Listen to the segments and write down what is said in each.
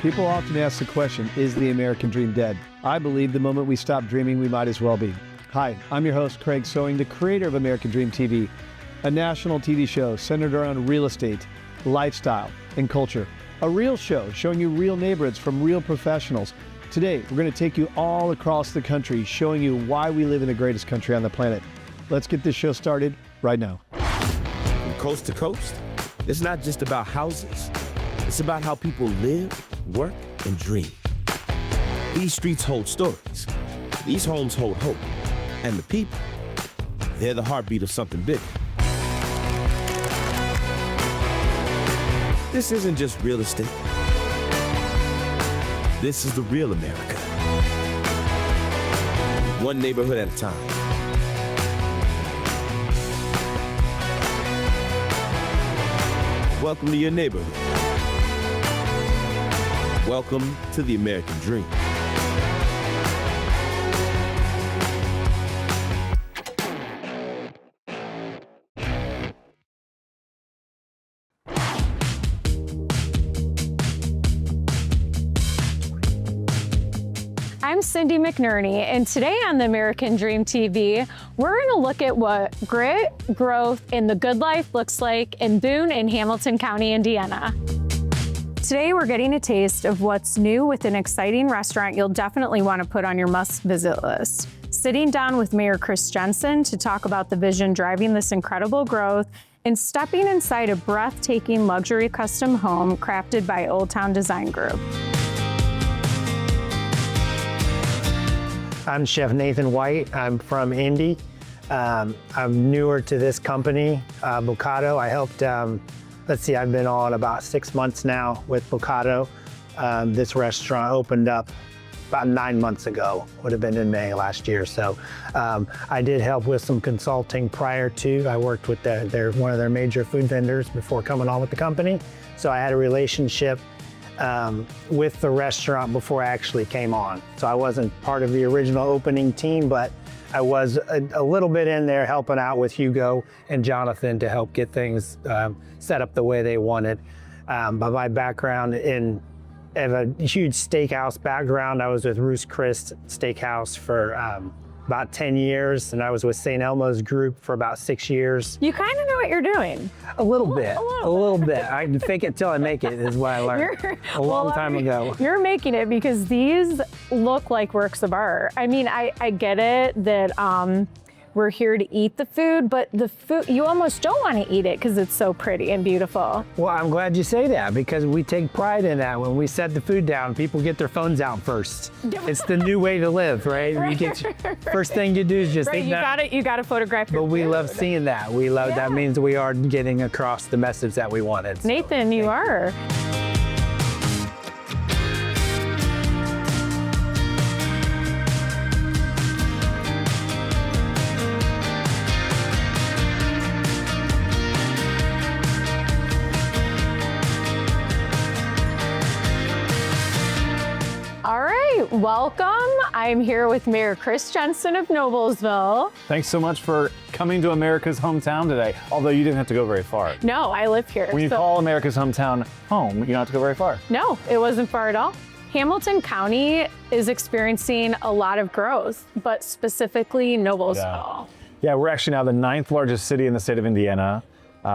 People often ask the question, is the American dream dead? I believe the moment we stop dreaming, we might as well be. Hi, I'm your host, Craig Sewing, the creator of American Dream TV, a national TV show centered around real estate, lifestyle, and culture. A real show showing you real neighborhoods from real professionals. Today, we're going to take you all across the country, showing you why we live in the greatest country on the planet. Let's get this show started right now. From coast to coast, it's not just about houses. It's about how people live, work, and dream. These streets hold stories. These homes hold hope. And the people, they're the heartbeat of something bigger. This isn't just real estate. This is the real America. One neighborhood at a time. Welcome to your neighborhood. Welcome to the American dream. I'm Cindy McNerney, and today on the American Dream TV, we're going to look at what grit, growth, and the good life looks like in Boone and Hamilton County, Indiana. Today, we're getting a taste of what's new with an exciting restaurant you'll definitely want to put on your must-visit list. Sitting down with Mayor Chris Jensen to talk about the vision driving this incredible growth and stepping inside a breathtaking luxury custom home crafted by Old Town Design Group. I'm Chef Nathan White. I'm from Indy. I'm newer to this company, Bocado. I helped, I've been on about 6 months now with Bocado. This restaurant opened up about 9 months ago, would have been in May last year. So I did help with some consulting prior to. I worked with one of their major food vendors before coming on with the company. So I had a relationship with the restaurant before I actually came on. So I wasn't part of the original opening team, but I was a little bit in there helping out with Hugo and Jonathan to help get things set up the way they wanted. By my background I have a huge steakhouse background. I was with Ruth's Chris Steakhouse for about 10 years, and I was with St. Elmo's Group for about 6 years. You kind of know what you're doing. A little bit. I fake it till I make it is what I learned a long time ago. You're making it because these look like works of art. I mean, I get it that we're here to eat the food, but the food, you almost don't want to eat it because it's so pretty and beautiful. Well, I'm glad you say that because we take pride in that. When we set the food down, people get their phones out first. It's the new way to live, right? First thing you do is just think that. You got to photograph your But we food. love seeing that. We love that means we are getting across the message that we wanted. Nathan, you are. Welcome. I'm here with Mayor Chris Jensen of Noblesville. Thanks so much for coming to America's hometown today, although you didn't have to go very far. No, I live here. When you call America's hometown home, you don't have to go very far. No, it wasn't far at all. Hamilton County is experiencing a lot of growth, but specifically Noblesville. Yeah, we're actually now the 9th largest city in the state of Indiana.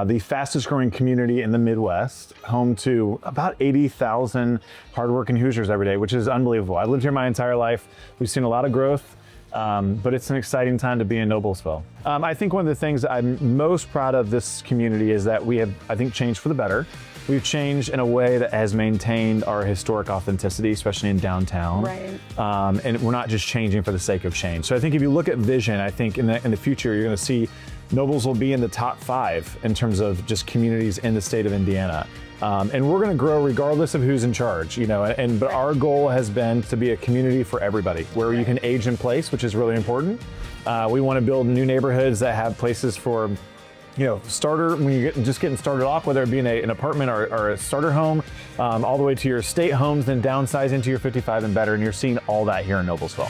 The fastest growing community in the Midwest, home to about 80,000 hardworking Hoosiers every day, which is unbelievable. I've lived here my entire life. We've seen a lot of growth, but it's an exciting time to be in Noblesville. I think one of the things that I'm most proud of this community is that we have, I think, changed for the better. We've changed in a way that has maintained our historic authenticity, especially in downtown. Right. And we're not just changing for the sake of change. So I think if you look at vision, I think in the future, you're going to see Nobles will be in the top 5 in terms of just communities in the state of Indiana. And we're going to grow regardless of who's in charge, but our goal has been to be a community for everybody where you can age in place, which is really important. We want to build new neighborhoods that have places for, starter, when you're just getting started off, whether it be in an apartment or a starter home, all the way to your estate homes, then downsizing to your 55 and better. And you're seeing all that here in Noblesville.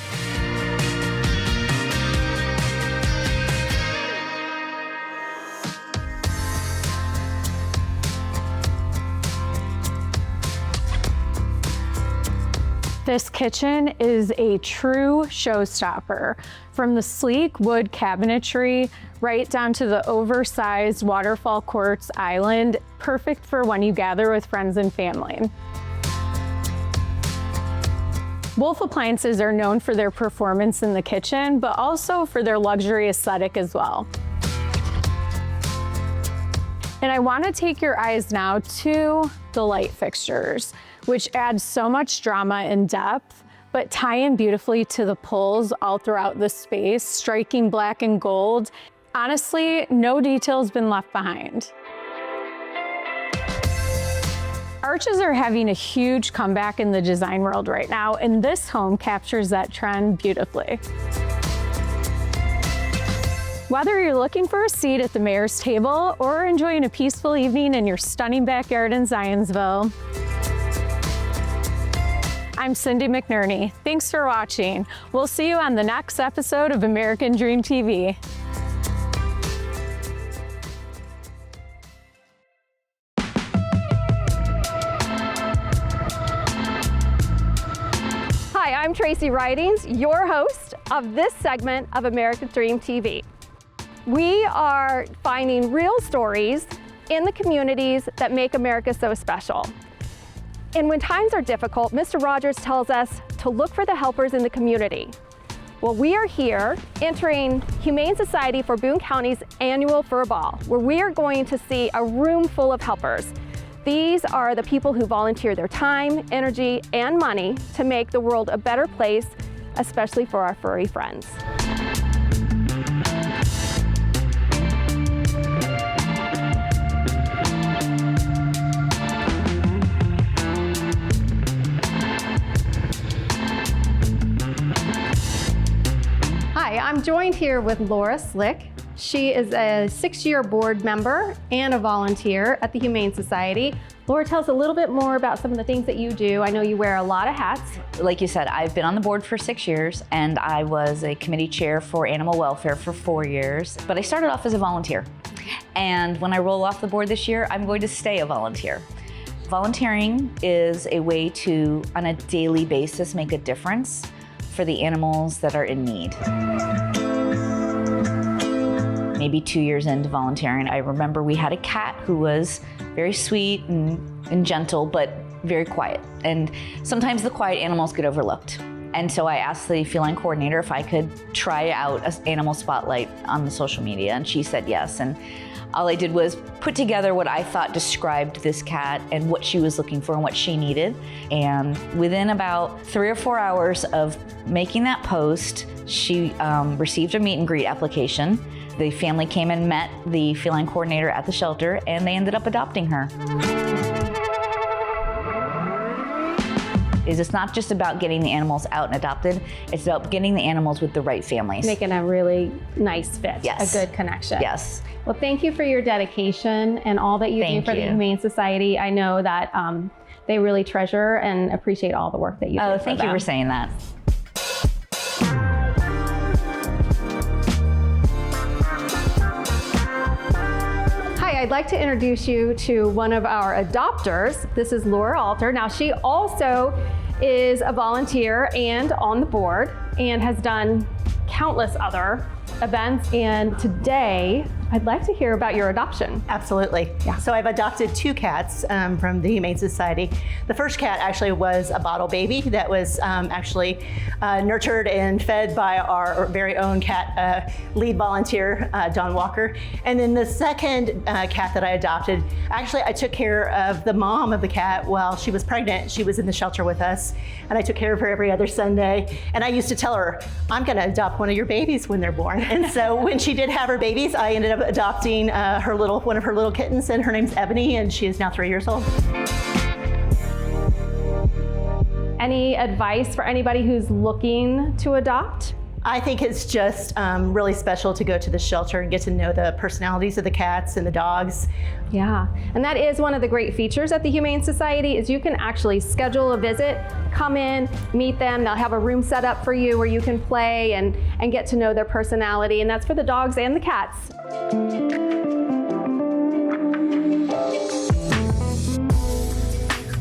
This kitchen is a true showstopper. From the sleek wood cabinetry right down to the oversized waterfall quartz island, perfect for when you gather with friends and family. Wolf Appliances are known for their performance in the kitchen, but also for their luxury aesthetic as well. And I want to take your eyes now to the light fixtures, which add so much drama and depth, but tie in beautifully to the pulls all throughout the space, striking black and gold. Honestly, no detail's been left behind. Arches are having a huge comeback in the design world right now, and this home captures that trend beautifully. Whether you're looking for a seat at the mayor's table or enjoying a peaceful evening in your stunning backyard in Zionsville, I'm Cindy McNerney. Thanks for watching. We'll see you on the next episode of American Dream TV. Hi, I'm Tracy Ridings, your host of this segment of American Dream TV. We are finding real stories in the communities that make America so special. And when times are difficult, Mr. Rogers tells us to look for the helpers in the community. Well, we are here entering Humane Society for Boone County's annual Fur Ball, where we are going to see a room full of helpers. These are the people who volunteer their time, energy, and money to make the world a better place, especially for our furry friends. Hi, I'm joined here with Laura Slick. She is a 6-year board member and a volunteer at the Humane Society. Laura, tell us a little bit more about some of the things that you do. I know you wear a lot of hats. Like you said, I've been on the board for 6 years, and I was a committee chair for animal welfare for 4 years. But I started off as a volunteer. And when I roll off the board this year, I'm going to stay a volunteer. Volunteering is a way to, on a daily basis, make a difference for the animals that are in need. Maybe 2 years into volunteering, I remember we had a cat who was very sweet and gentle, but very quiet. And sometimes the quiet animals get overlooked. And so I asked the feline coordinator if I could try out an animal spotlight on the social media, and she said yes. And all I did was put together what I thought described this cat and what she was looking for and what she needed. And within about 3 or 4 hours of making that post, she received a meet and greet application. The family came and met the feline coordinator at the shelter, and they ended up adopting her. It's not just about getting the animals out and adopted, it's about getting the animals with the right families. Making a really nice fit, Yes. a good connection. Yes. Well, thank you for your dedication and all that you do for the Humane Society. I know that they really treasure and appreciate all the work that you do. Oh, thank you for saying that. Hi, I'd like to introduce you to one of our adopters. This is Laura Alter. Now, she also is a volunteer and on the board and has done countless other events. And today, I'd like to hear about your adoption. Absolutely. Yeah. So I've adopted 2 cats from the Humane Society. The first cat actually was a bottle baby that was actually nurtured and fed by our very own cat lead volunteer, Don Walker. And then the second cat that I adopted, actually I took care of the mom of the cat while she was pregnant. She was in the shelter with us, and I took care of her every other Sunday. And I used to tell her, I'm gonna adopt one of your babies when they're born. And so when she did have her babies, I ended up adopting one of her little kittens, and her name's Ebony, and she is now 3 years old. Any advice for anybody who's looking to adopt? I think it's just really special to go to the shelter and get to know the personalities of the cats and the dogs. Yeah, and that is one of the great features at the Humane Society is you can actually schedule a visit, come in, meet them. They'll have a room set up for you where you can play and get to know their personality, and that's for the dogs and the cats.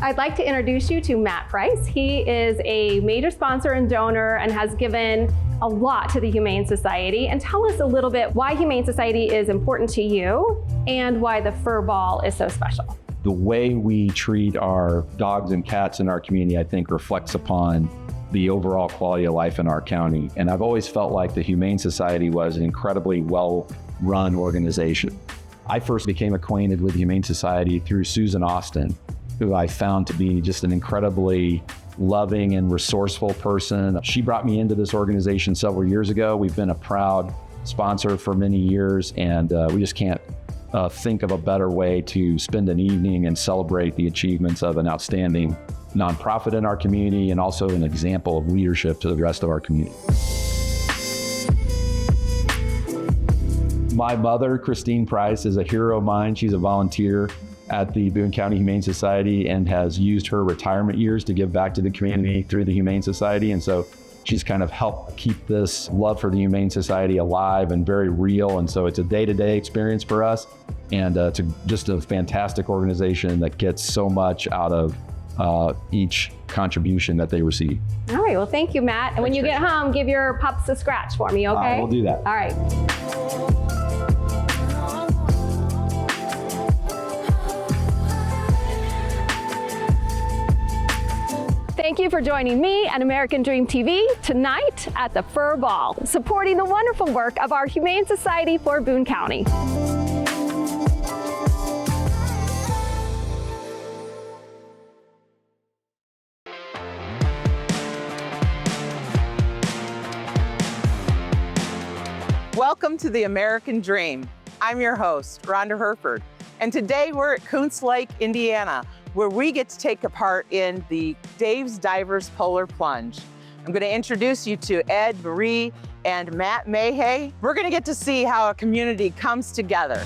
I'd like to introduce you to Matt Price. He is a major sponsor and donor and has given a lot to the Humane Society. And tell us a little bit why Humane Society is important to you and why the fur ball is so special. The way we treat our dogs and cats in our community, I think, reflects upon the overall quality of life in our county. And I've always felt like the Humane Society was an incredibly well-run organization. I first became acquainted with the Humane Society through Susan Austin, who I found to be just an incredibly loving and resourceful person. She brought me into this organization several years ago. We've been a proud sponsor for many years, and we just can't think of a better way to spend an evening and celebrate the achievements of an outstanding nonprofit in our community and also an example of leadership to the rest of our community. My mother, Christine Price, is a hero of mine. She's a volunteer at the Boone County Humane Society and has used her retirement years to give back to the community through the Humane Society. And so she's kind of helped keep this love for the Humane Society alive and very real. And so it's a day-to-day experience for us. And it's just a fantastic organization that gets so much out of each contribution that they receive. All right, well, thank you, Matt. And when you get home, give your pups a scratch for me, okay? We'll do that. All right. Thank you for joining me and American Dream TV tonight at the Fur Ball, supporting the wonderful work of our Humane Society for Boone County. Welcome to the American Dream. I'm your host, Rhonda Herford, and today we're at Coons Lake, Indiana, where we get to take a part in the Dave's Divers Polar Plunge. I'm going to introduce you to Ed, Marie, and Matt Mayhay. We're going to get to see how a community comes together.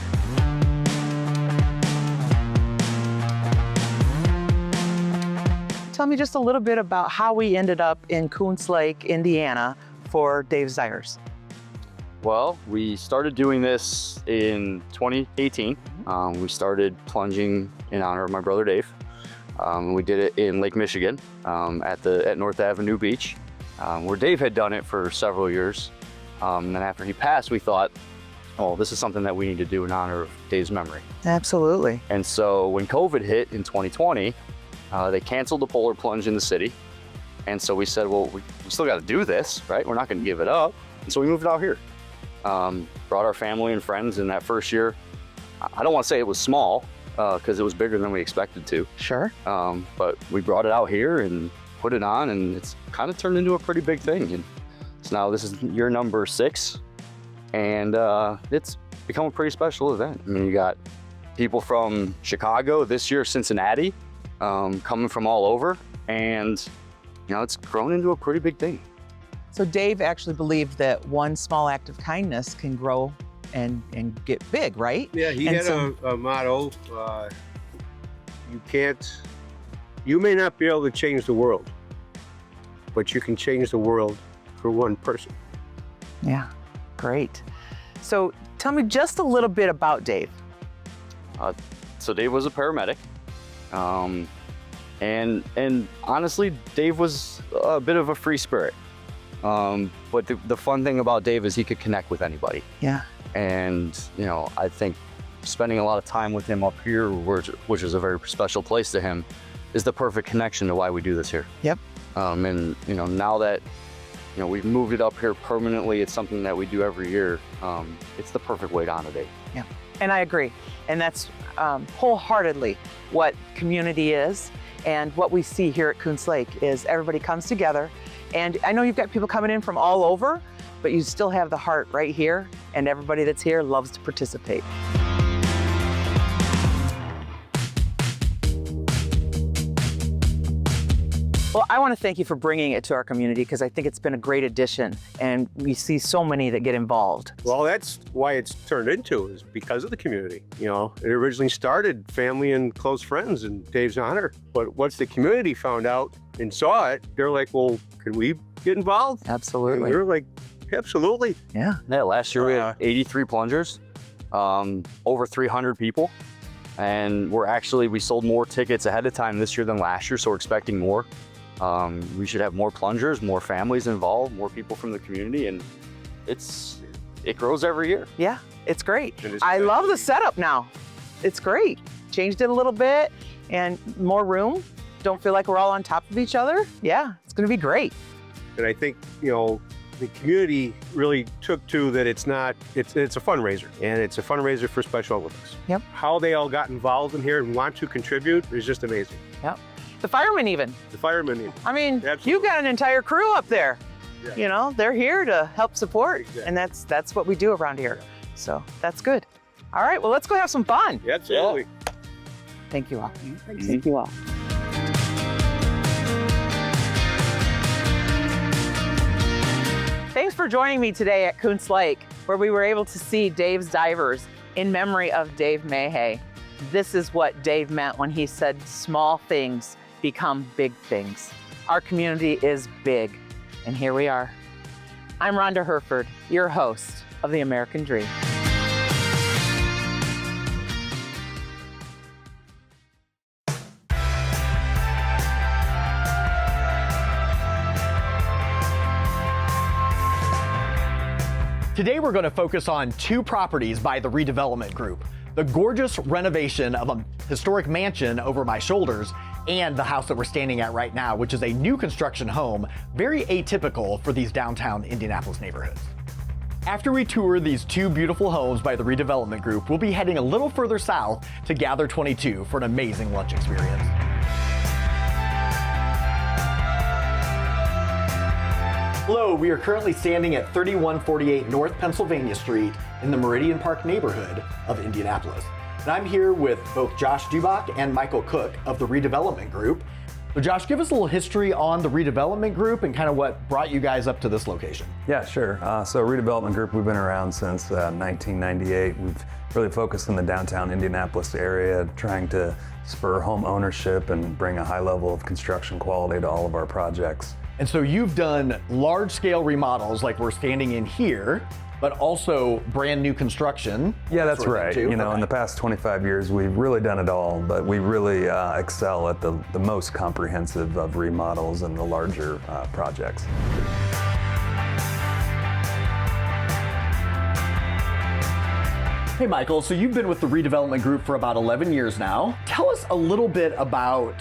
Tell me just a little bit about how we ended up in Coons Lake, Indiana for Dave's Divers. Well, we started doing this in 2018. We started plunging in honor of my brother Dave. We did it in Lake Michigan at North Avenue Beach, where Dave had done it for several years. And then after he passed, we thought, oh, this is something that we need to do in honor of Dave's memory. Absolutely. And so when COVID hit in 2020, they canceled the polar plunge in the city. And so we said, well, we still got to do this, right? We're not going to give it up. And so we moved out here. Brought our family and friends in that first year. I don't want to say it was small because it was bigger than we expected to. Sure. But we brought it out here and put it on, and it's kind of turned into a pretty big thing. And so now this is year number 6, and it's become a pretty special event. I mean, you got people from Chicago, this year Cincinnati, coming from all over, and you know, it's grown into a pretty big thing. So Dave actually believed that one small act of kindness can grow and get big, right? Yeah, he had a motto, you may not be able to change the world, but you can change the world for one person. Yeah, great. So tell me just a little bit about Dave. So Dave was a paramedic. And honestly, Dave was a bit of a free spirit. But the fun thing about Dave is he could connect with anybody. Yeah. And, you know, I think spending a lot of time with him up here, which is a very special place to him, is the perfect connection to why we do this here. Yep. And, you know, now that, you know, we've moved it up here permanently, it's something that we do every year. It's the perfect way to honor Dave. Yeah, and I agree. And that's wholeheartedly what community is. And what we see here at Coons Lake is everybody comes together. And I know you've got people coming in from all over, but you still have the heart right here, and everybody that's here loves to participate. Well, I want to thank you for bringing it to our community because I think it's been a great addition, and we see so many that get involved. Well, that's why it's turned into, is because of the community. You know, it originally started family and close friends in Dave's honor, but once the community found out and saw it, they're like, well, can we get involved? Absolutely. And we were like, absolutely. Yeah. Yeah, last year we had 83 plungers, over 300 people. And we sold more tickets ahead of time this year than last year, so we're expecting more. We should have more plungers, more families involved, more people from the community, and it grows every year. Yeah, it's great. I love the setup now. It's great. Changed it a little bit and more room. Don't feel like we're all on top of each other. Yeah, it's gonna be great. And I think, you know, the community really took to that it's a fundraiser, and it's a fundraiser for Special Olympics. Yep. How they all got involved in here and want to contribute is just amazing. Yep. The firemen even. The firemen even. I mean, Absolutely. you've got an entire crew up there. Yeah. You know, they're here to help support, Exactly. and that's what we do around here. So that's good. All right, well, let's go have some fun. Yeah, absolutely. Thank you all. Thank you all. Thanks for joining me today at Kuntz Lake, where we were able to see Dave's Divers in memory of Dave Mahay. This is what Dave meant when he said small things become big things. Our community is big, and here we are. I'm Rhonda Herford, your host of The American Dream. Today we're going to focus on two properties by the redevelopment group. The gorgeous renovation of a historic mansion over my shoulders and the house that we're standing at right now, which is a new construction home, very atypical for these downtown Indianapolis neighborhoods. After we tour these two beautiful homes by the redevelopment group, we'll be heading a little further south to Gather 22 for an amazing lunch experience. Hello, we are currently standing at 3148 North Pennsylvania Street in the Meridian Park neighborhood of Indianapolis. And I'm here with both Josh Dubach and Michael Cook of the redevelopment group. So Josh, give us a little history on the redevelopment group and kind of what brought you guys up to this location. Yeah, sure. So redevelopment group, we've been around since 1998. We've really focused in the downtown Indianapolis area, trying to spur home ownership and bring a high level of construction quality to all of our projects. And so you've done large scale remodels like we're standing in here, but also brand new construction. Yeah, that's right. You know, in the past 25 years, we've really done it all, but we really excel at the most comprehensive of remodels and the larger projects. Hey Michael, so you've been with the redevelopment group for about 11 years now. Tell us a little bit about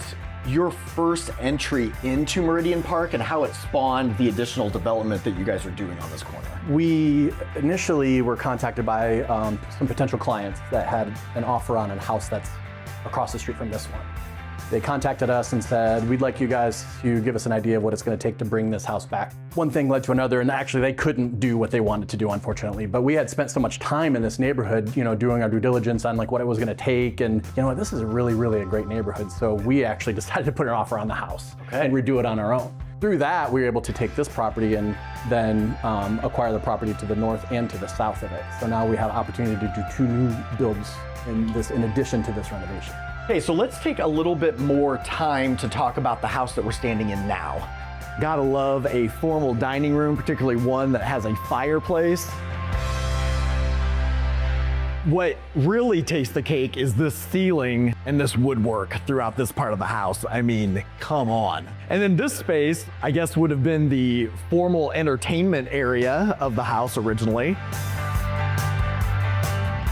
your first entry into Meridian Park and how it spawned the additional development that you guys are doing on this corner. We initially were contacted by some potential clients that had an offer on a house that's across the street from this one. They contacted us and said, we'd like you guys to give us an idea of what it's going to take to bring this house back. One thing led to another, and actually they couldn't do what they wanted to do, unfortunately. But we had spent so much time in this neighborhood, you know, doing our due diligence on like what it was going to take, and you know, this is really a great neighborhood. So we actually decided to put an offer on the house and redo it on our own. Through that, we were able to take this property and then acquire the property to the north and to the south of it. So now we have opportunity to do two new builds in addition to this renovation. Okay, so let's take a little bit more time to talk about the house that we're standing in now. Gotta love a formal dining room, particularly one that has a fireplace. What really takes the cake is this ceiling and this woodwork throughout this part of the house. I mean, come on. And then this space, I guess, would have been the formal entertainment area of the house originally.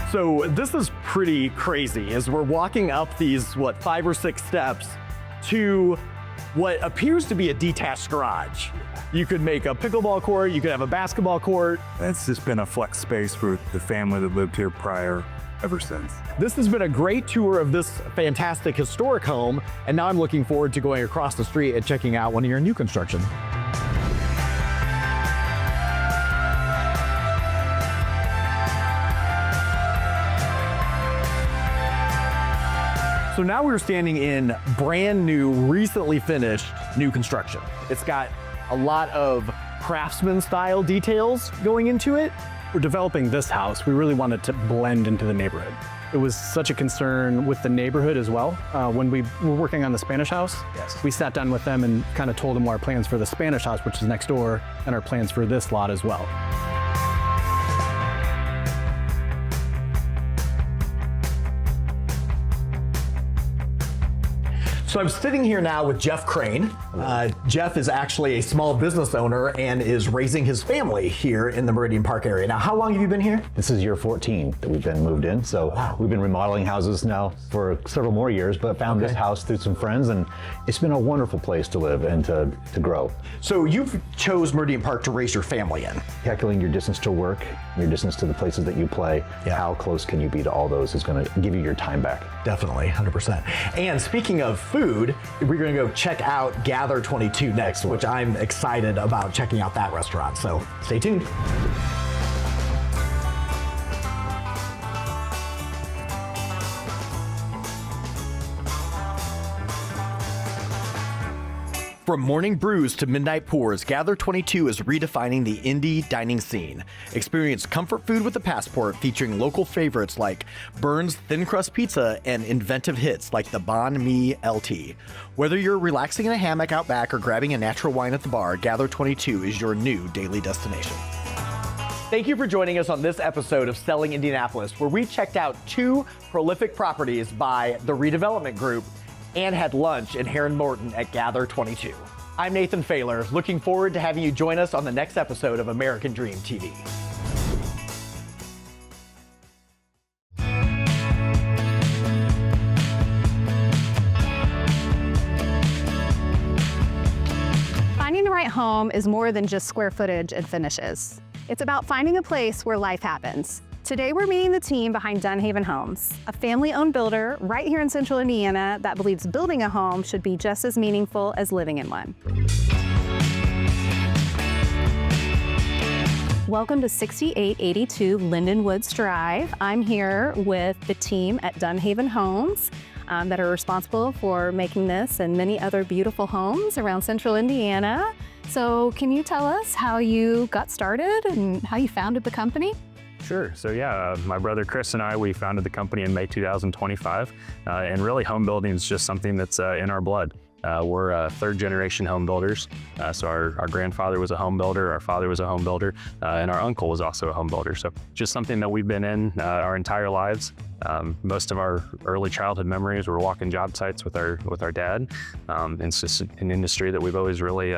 So this is pretty crazy as we're walking up these, 5 or 6 steps to what appears to be a detached garage. You could make a pickleball court, you could have a basketball court. It's just been a flex space for the family that lived here prior ever since. This has been a great tour of this fantastic historic home, and now I'm looking forward to going across the street and checking out one of your new construction. So now we're standing in brand new, recently finished new construction. It's got a lot of craftsman style details going into it. We're developing this house. We really wanted to blend into the neighborhood. It was such a concern with the neighborhood as well. When we were working on the Spanish house, we sat down with them and kind of told them our plans for the Spanish house, which is next door, and our plans for this lot as well. So I'm sitting here now with Jeff Crane. Jeff is actually a small business owner and is raising his family here in the Meridian Park area. Now, how long have you been here? This is year 14 that we've been moved in. So we've been remodeling houses now for several more years, but found this house through some friends, and it's been a wonderful place to live and to grow. So you've chose Meridian Park to raise your family in. Calculating your distance to work, your distance to the places that you play, how close can you be to all those is going to give you your time back. Definitely, 100%. And speaking of food, we're going to go check out Gather 22 next, which I'm excited about checking out that restaurant. So stay tuned. From morning brews to midnight pours, Gather 22 is redefining the Indy dining scene. Experience comfort food with a passport featuring local favorites like Burns Thin Crust Pizza and inventive hits like the Banh Mi LT. Whether you're relaxing in a hammock out back or grabbing a natural wine at the bar, Gather 22 is your new daily destination. Thank you for joining us on this episode of Selling Indianapolis, where we checked out 2 prolific properties by the Redevelopment Group and had lunch in Heron Morton at Gather 22. I'm Nathan Fahler, looking forward to having you join us on the next episode of American Dream TV. Finding the right home is more than just square footage and finishes. It's about finding a place where life happens. Today we're meeting the team behind Dunhaven Homes, a family-owned builder right here in Central Indiana that believes building a home should be just as meaningful as living in one. Welcome to 6882 Linden Woods Drive. I'm here with the team at Dunhaven Homes that are responsible for making this and many other beautiful homes around Central Indiana. So can you tell us how you got started and how you founded the company? Sure. So yeah, my brother Chris and I, we founded the company in May 2025, and really home building is just something that's in our blood. We're third generation home builders. So our grandfather was a home builder, our father was a home builder, and our uncle was also a home builder. So just something that we've been in our entire lives. Most of our early childhood memories were walking job sites with our dad. It's just an industry that we've always really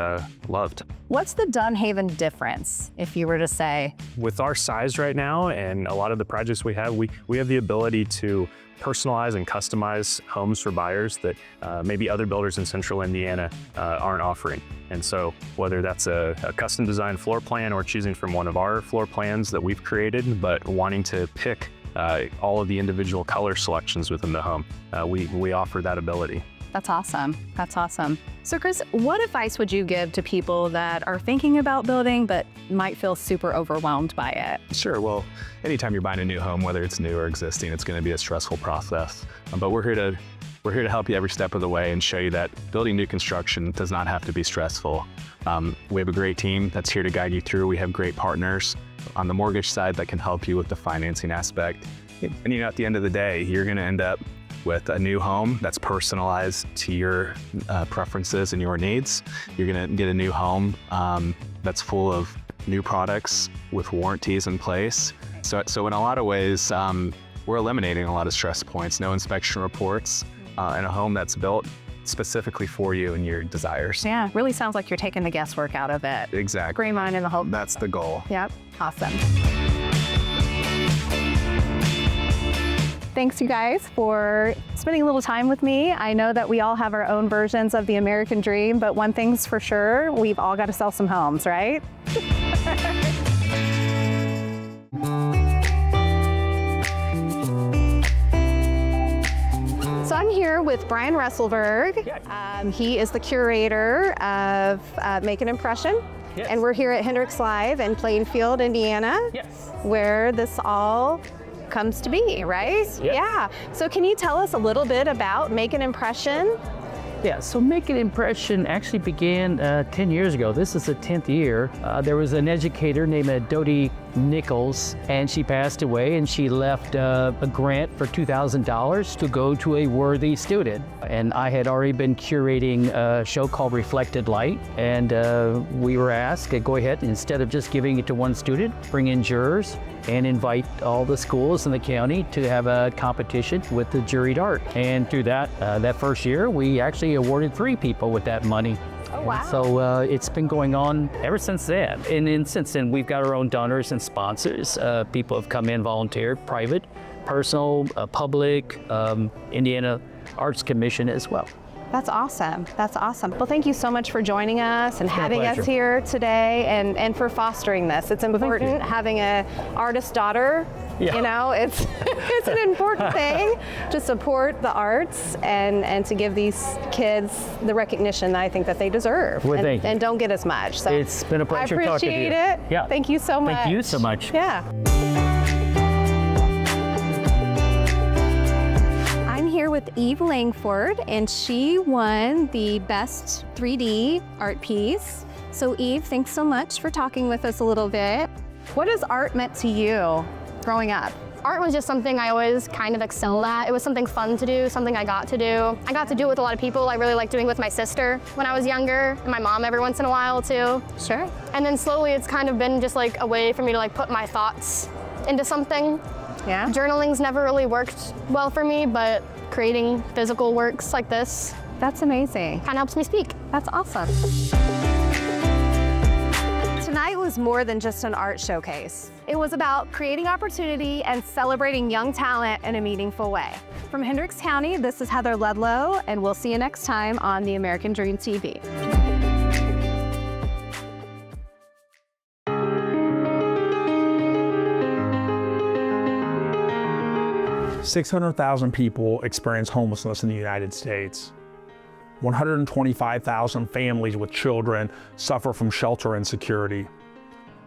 loved. What's the Dunhaven difference, if you were to say? With our size right now and a lot of the projects we have the ability to personalize and customize homes for buyers that maybe other builders in Central Indiana aren't offering. And so whether that's a custom designed floor plan or choosing from one of our floor plans that we've created, but wanting to pick all of the individual color selections within the home, we offer that ability. That's awesome. That's awesome. So Chris, what advice would you give to people that are thinking about building but might feel super overwhelmed by it? Sure. Well, anytime you're buying a new home, whether it's new or existing, it's going to be a stressful process. But we're here to help you every step of the way and show you that building new construction does not have to be stressful. We have a great team that's here to guide you through. We have great partners on the mortgage side that can help you with the financing aspect. And at the end of the day, you're going to end up with a new home that's personalized to your preferences and your needs. You're going to get a new home that's full of new products with warranties in place. So in a lot of ways, we're eliminating a lot of stress points, no inspection reports, and a home that's built specifically for you and your desires. Yeah, really sounds like you're taking the guesswork out of it. Exactly. Great mind in the whole. That's the goal. Yep, awesome. Thanks, you guys, for spending a little time with me. I know that we all have our own versions of the American dream, but one thing's for sure, we've all got to sell some homes, right? So I'm here with Brian Resselberg. He is the curator of Make an Impression. Yes. And we're here at Hendricks Live in Plainfield, Indiana, where this all comes to be, right? Yes. Yeah. So can you tell us a little bit about Make an Impression? Yeah, so Make an Impression actually began 10 years ago. This is the 10th year. There was an educator named Dodie nickels, and she passed away, and she left a grant for $2,000 to go to a worthy student. And I had already been curating a show called Reflected Light, and we were asked to go ahead, instead of just giving it to one student, bring in jurors and invite all the schools in the county to have a competition with the juried art. And through that first year, we actually awarded 3 people with that money. Oh, wow. So it's been going on ever since then. And since then, we've got our own donors and sponsors. People have come in, volunteered, private, personal, public, Indiana Arts Commission as well. That's awesome. That's awesome. Well, thank you so much for joining us and having us pleasure. here today and for fostering this. It's important having an artist daughter. Yeah. You know, it's an important thing to support the arts and to give these kids the recognition that I think that they deserve Well, thank you. and don't get as much. So It's been a pleasure I talking to you. appreciate it. Yeah. Thank you so much. Thank you so much. Yeah. I'm here with Eve Langford, and she won the Best 3D Art Piece. So Eve, thanks so much for talking with us a little bit. What has art meant to you growing up? Art was just something I always kind of excelled at. It was something fun to do, something I got to do. I got to do it with a lot of people. I really liked doing it with my sister when I was younger, and my mom every once in a while too. Sure. And then slowly it's kind of been just like a way for me to like put my thoughts into something. Yeah. Journaling's never really worked well for me, but creating physical works like this, that's amazing. Kind of helps me speak. That's awesome. Tonight was more than just an art showcase. It was about creating opportunity and celebrating young talent in a meaningful way. From Hendricks County, this is Heather Ludlow, and we'll see you next time on the American Dream TV. 600,000 people experience homelessness in the United States. 125,000 families with children suffer from shelter insecurity.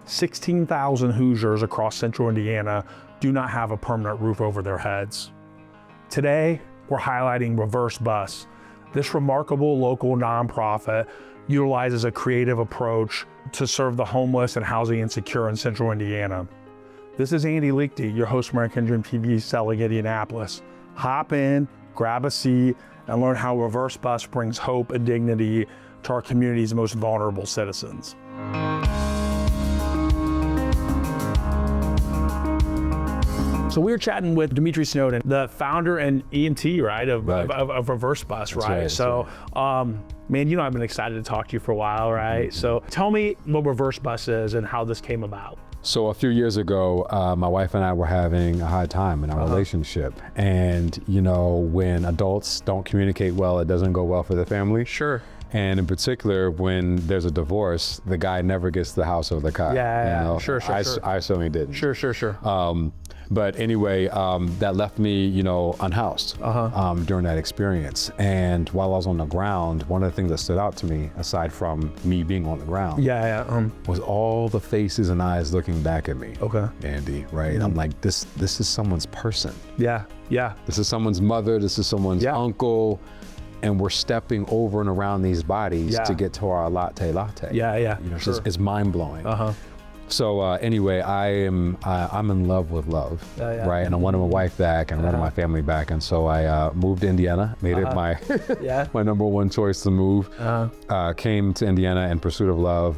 16,000 Hoosiers across central Indiana do not have a permanent roof over their heads. Today, we're highlighting Reverse Bus. This remarkable local nonprofit utilizes a creative approach to serve the homeless and housing insecure in central Indiana. This is Andy Liechty, your host, American Dream TV, selling Indianapolis. Hop in, grab a seat, and learn how Reverse Bus brings hope and dignity to our community's most vulnerable citizens. So we were chatting with Dimitri Snowden, the founder and EMT, right, of Reverse Bus, right? So, man, you know I've been excited to talk to you for a while, right? So tell me what Reverse Bus is and how this came about. So a few years ago, my wife and I were having a hard time in our relationship. And, you know, when adults don't communicate well, it doesn't go well for the family. Sure. And in particular, when there's a divorce, the guy never gets the house or the car. Yeah, you know? sure. I certainly didn't. Sure. But anyway, that left me, you know, unhoused during that experience. And while I was on the ground, one of the things that stood out to me, aside from me being on the ground, was all the faces and eyes looking back at me. Okay. Andy, right? I'm like, this is someone's person. Yeah. This is someone's mother. This is someone's uncle. And we're stepping over and around these bodies to get to our latte. You know, it's mind blowing. So anyway, I'm in love with love, right? And I wanted my wife back and I wanted my family back, and so I moved to Indiana, made it my my number one choice to move. Came to Indiana in pursuit of love,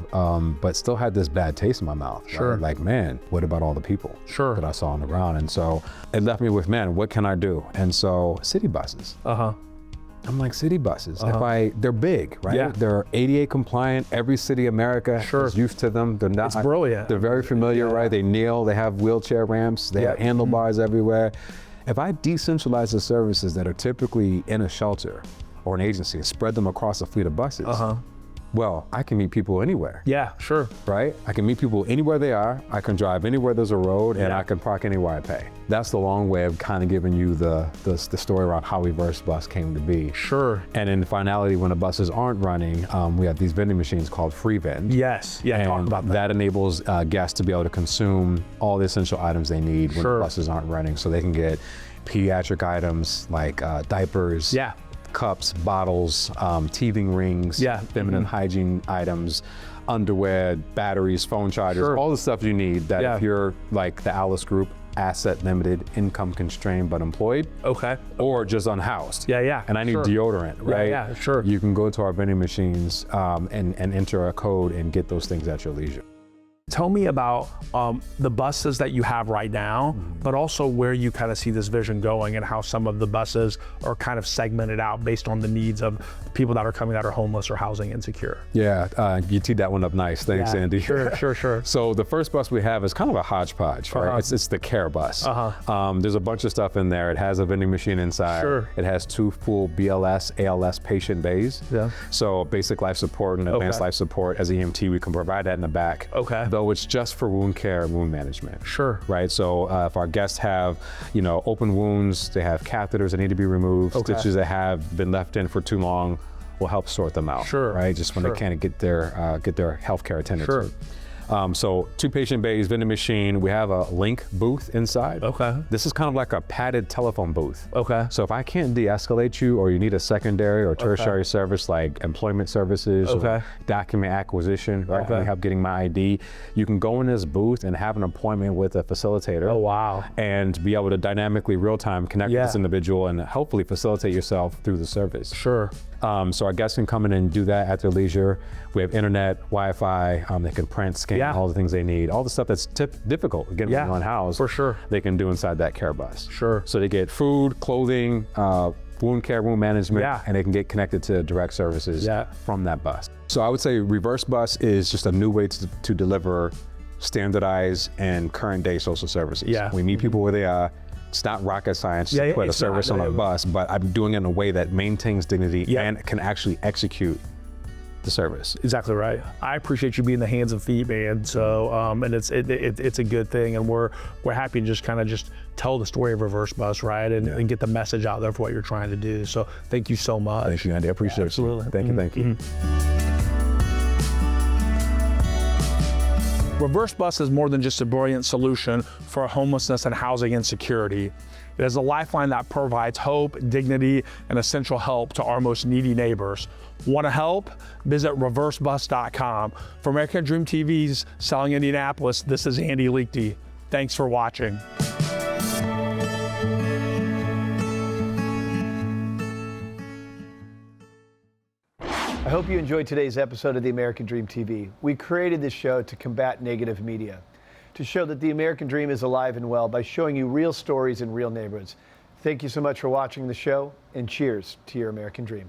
but still had this bad taste in my mouth. Sure. Right? Like, man, what about all the people that I saw on the ground? And so it left me with, man, what can I do? And so city buses. I'm like, city buses, they're big, right? Yeah. They're ADA compliant. Every city in America is used to them. They're not. It's brilliant. They're very familiar, right? They kneel, they have wheelchair ramps, they have handlebars everywhere. If I decentralize the services that are typically in a shelter or an agency and spread them across a fleet of buses, well, I can meet people anywhere. Yeah, sure. Right? I can meet people anywhere they are. I can drive anywhere there's a road, and I can park anywhere I pay. That's the long way of kind of giving you the story around how Reverse Bus came to be. Sure. And in finality, when the buses aren't running, we have these vending machines called Free Vend. Yes. Yeah. And talk about that enables guests to be able to consume all the essential items they need when the buses aren't running, so they can get pediatric items like diapers. Cups, bottles, teething rings, feminine hygiene items, underwear, batteries, phone chargers, all the stuff you need that if you're like the Alice Group, asset limited, income constrained but employed. Okay. Or just unhoused. Yeah. And I need deodorant, right? Yeah, sure. You can go to our vending machines and enter a code and get those things at your leisure. Tell me about the buses that you have right now, but also where you kind of see this vision going and how some of the buses are kind of segmented out based on the needs of people that are coming that are homeless or housing insecure. Yeah, you teed that one up nice. Thanks, Andy. Sure. So the first bus we have is kind of a hodgepodge, right? It's the care bus. There's a bunch of stuff in there. It has a vending machine inside. It has 2 full BLS, ALS patient bays. So basic life support and advanced life support. As EMT, we can provide that in the back. Though it's just for wound care and wound management. Right, so if our guests have, open wounds, they have catheters that need to be removed, stitches that have been left in for too long, we'll help sort them out. Right, just when they can't get their healthcare attended to. So 2 patient bays, vending machine. We have a link booth inside. This is kind of like a padded telephone booth. So if I can't de-escalate you, or you need a secondary or tertiary service like employment services, or document acquisition, right? Can I help getting my ID? You can go in this booth and have an appointment with a facilitator. And be able to dynamically, real-time connect with this individual and hopefully facilitate yourself through the service. So our guests can come in and do that at their leisure. We have internet, Wi-Fi, they can print, scan, all the things they need. All the stuff that's difficult getting unhoused, they can do inside that care bus. So they get food, clothing, wound care, wound management, and they can get connected to direct services from that bus. So I would say reverse bus is just a new way to deliver standardized and current day social services. We meet people where they are. It's not rocket science to put a service on a bus, but I'm doing it in a way that maintains dignity and can actually execute the service. Exactly right. I appreciate you being the hands and feet, man. So, and it's a good thing, and we're happy to just tell the story of Reverse Bus, right, and get the message out there for what you're trying to do. So, thank you so much. Thank you, Andy. I appreciate it. Absolutely. Thank you. Reverse Bus is more than just a brilliant solution for homelessness and housing insecurity. It is a lifeline that provides hope, dignity, and essential help to our most needy neighbors. Want to help? Visit reversebus.com. For American Dream TV's Selling Indianapolis, this is Andy Liechty. Thanks for watching. I hope you enjoyed today's episode of the American Dream TV. We created this show to combat negative media, to show that the American Dream is alive and well by showing you real stories in real neighborhoods. Thank you so much for watching the show, and cheers to your American Dream.